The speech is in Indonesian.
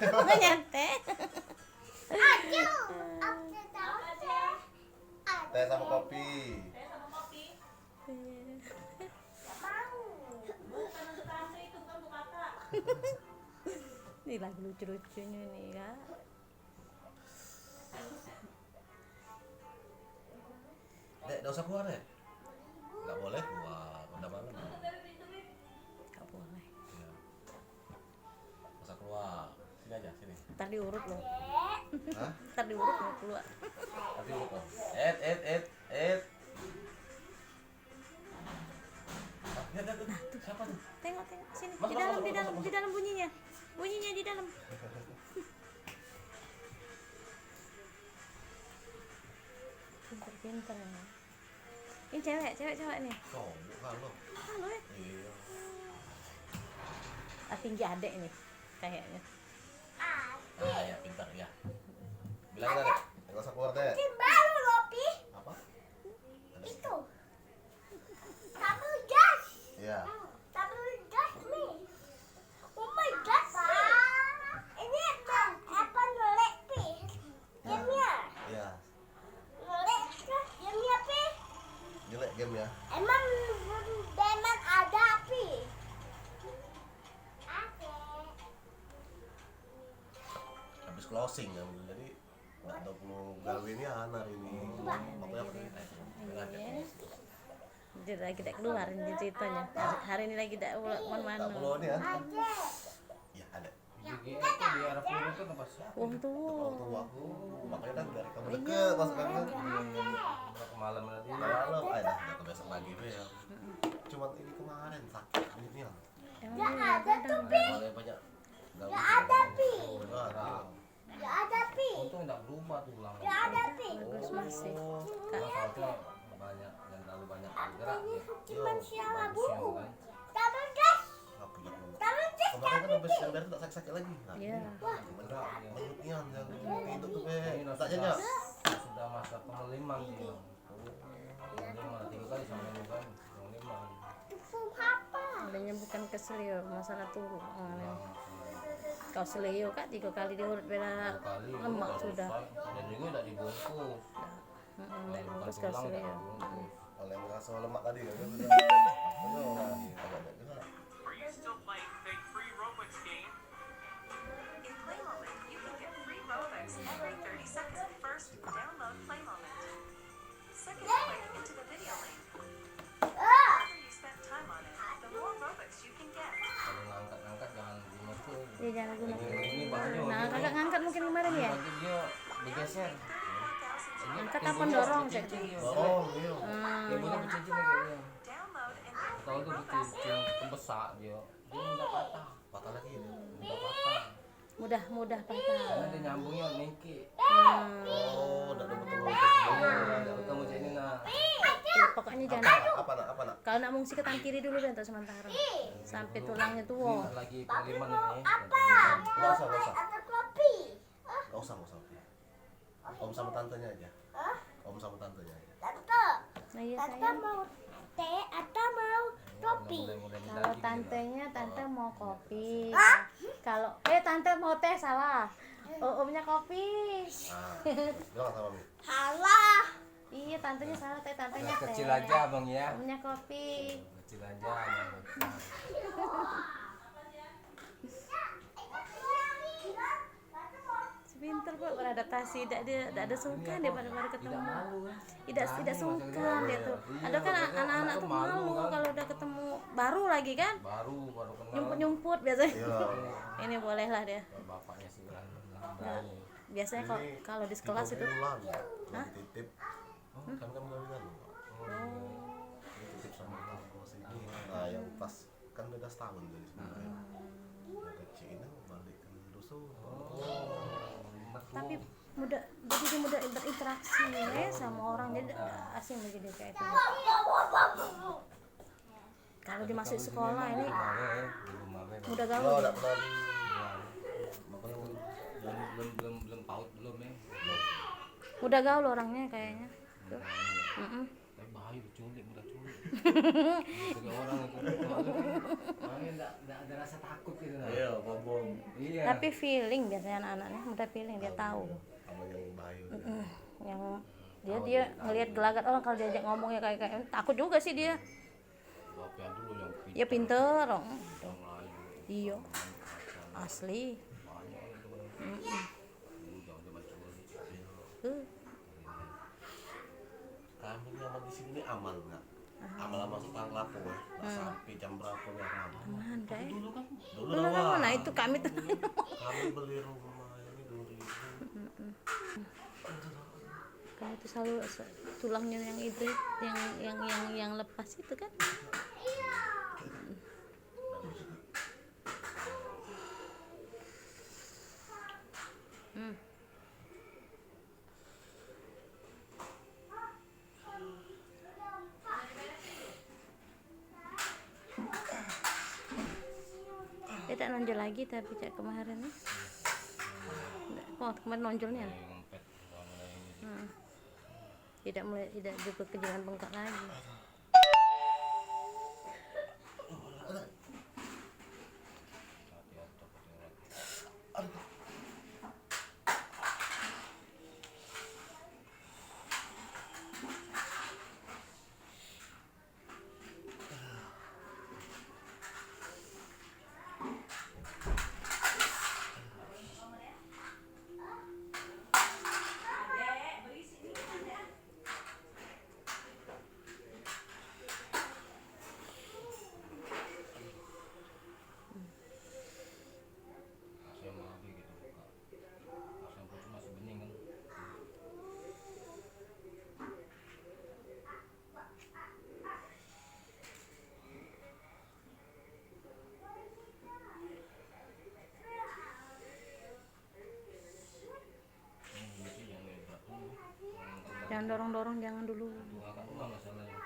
nyantai. Teh sama kopi. Ini lagi lucu-lucunya nih Kak. Dek, nggak usah keluar deh. Nggak boleh keluar, udah malam. Gak boleh. Iya. Nggak usah keluar. Sini aja, sini. Ntar diurut loh. Hah? Ntar diurut mau keluar. Nanti urut loh. Ed. Lihat. Siapa tuh? Tengok sini. Masuk, masuk. Di dalam bunyinya. Bunyinya di dalam. Pinter-pinter ya. Ini cewek nih. Oh, bukan lo. Halo ya. Iya. Tinggi adek nih kayaknya. Ah, ya pintar ya. Bilang deh. Nggak usah keluar deh. Baru Lopi Apa? itu tabel gas, Iya. tabel gas nih. Oh my god, ini apa nolek pi? Gamenya Iya. nolek kan? Gamenya pi? Jelek game ya. Emang ada pi? Habis closing ya, jadi nggak ada perlu gawean hari ini. Pokoknya Iya. Jadi lagi tidak keluar ini ceritanya. Hari ini lagi tidak mana. tak perlu ini ya. Ada. Ya ada. Jadi itu di arah pulau itu tempat siapa? Wong tua. Waktu aku makanya kan dari kamu deket masuk kan. Berapa malam nanti? Kalau dah kebiasaan lagi tuh ya. Cuman ini kemarin sakit ini ya. Gak ada tuh pi, Kalau banyak gak ada pi, Enggak ada. gak ada pi, Untung tidak berubah tuh lama. gak ada pi. Bagus masih. Karena soalnya banyak yang terlalu banyak bergerak Ini ya. cuma siapa Siang buku. kan. Tabel gas, Nggak punya dulu. tabel gas Kemarin kan habis yang dari tak sakit lagi. Nah, Iya. beneran menutnya yang itu tuh Ini tak jadinya. sudah masa pengeliman dia. Pengeliman 3 kali sama ini kan. Pengeliman. itu apa? Adanya bukan keselio masalah turu. Kau selio Kak 3 kali diurut bela 2 kali. lemak sudah. Dan juga tidak dibungkus. Dari Bukan bungkus kau tulang tidak selio. dibungkus. Oleh ngerasa lemak tadi kan udah. Agak gerak. Are you still playing Fake Free Robux game? In Play Moment, you can get free Robux every 30 seconds. First, download Play Moment. Second, click into the video link. The longer you spend time on it, the more Robux you can get. Kalau ngangkat-ngangkat jangan dimukul. Iya jangan guna. Ini bahannya Nah kakak ngangkat mungkin kemarin ya. bagi dia digeser. 31,000 Angkat apa dorong cek? Oh, iya. Dia punya bercincin lagi dia. Download and get Kalau free tuh Robux. bercincin yang besar dia mudah patah. Patah lagi ini. Mudah patah. Mudah patah. Karena dia nyambungnya ningki. Oh, udah betul. Udah ketemu sini nah. Pokoknya jangan. Apa nak? Kalau nak mengungsi ke tangan kiri dulu deh untuk sementara. Sampai tulangnya Ini tuh. lagi pengiriman ini. Enggak usah. Ada kopi. Enggak usah. Om sama tantenya aja. Om sama tantenya aja. Tante, Nah iya tante sayang. mau teh atau mau kopi? Kalau tante mau kopi. Kalau tante mau teh salah. Omnya kopi. Nah, bilang sama Mi. Halah. Iya tantenya salah tantenya teh. Kecil aja bang ya. Omnya kopi. Kecil aja. yang besar. Pinter kok beradaptasi, tidak ada sungkan dia pada ketemu. Tidak malu kan? Tidak sungkan dia tuh. Ada kan anak-anak tuh malu kalau udah ketemu baru lagi kan. Baru kenal. Nyumput biasanya. Iya. Ini boleh lah dia. Bapaknya sih kan. Biasanya kalau di kelas itu. Bulan, lagi titip. Kan gawian. Titip sama orang sini. Nah, yang pas kan beda setahun dari sebenarnya. Kecil ini balik ke dusun. Tapi jadi dia mudah berinteraksi sama orang, dia asing lagi dia kayak itu. Kalau dimasuki sekolah ini mudah gaul Oh, dia. enggak pernah di Makanya belum paut belum ya. Mudah gaul orangnya kayaknya. Tuh. Tapi bahaya diculik, mudah culik. Tiga orang itu. Makanya enggak ada rasa takut gitu. Iya, bobong. Iya. Tapi feeling biasanya anak-anaknya mudah feeling, dia tahu. Sama yang Bayu Yang dia ngelihat gelagat orang kalau diajak ngomong ya kayak takut juga sih dia. Bapak yang dulu yang Ya pinter. yang lain. Iya. Asli. Banyak itu kan. Dulu zaman-zaman culik. kami nyaman di sini nih aman nggak aman masuk panglapo ya nggak sampai jam berapa ya aman Aman kayak. dulu Dulu kan nah itu kami tuh. kami beli rumah ini 2000 Kami tuh selalu tulangnya yang itu yang lepas itu kan. Dia tak nonjol lagi tapi cak kemarin nih. Kemarin nonjolnya. Yang ngempet bangunan ini. Tidak berkejuan bengkak lagi. Hati-hati takut yang lagi. Masih yang lagi gitu buka. Pas yang pucuk masih bening kan. Ini sih yang lebat dulu. Jangan dorong-dorong, jangan dulu. Dua kan dua masalahnya.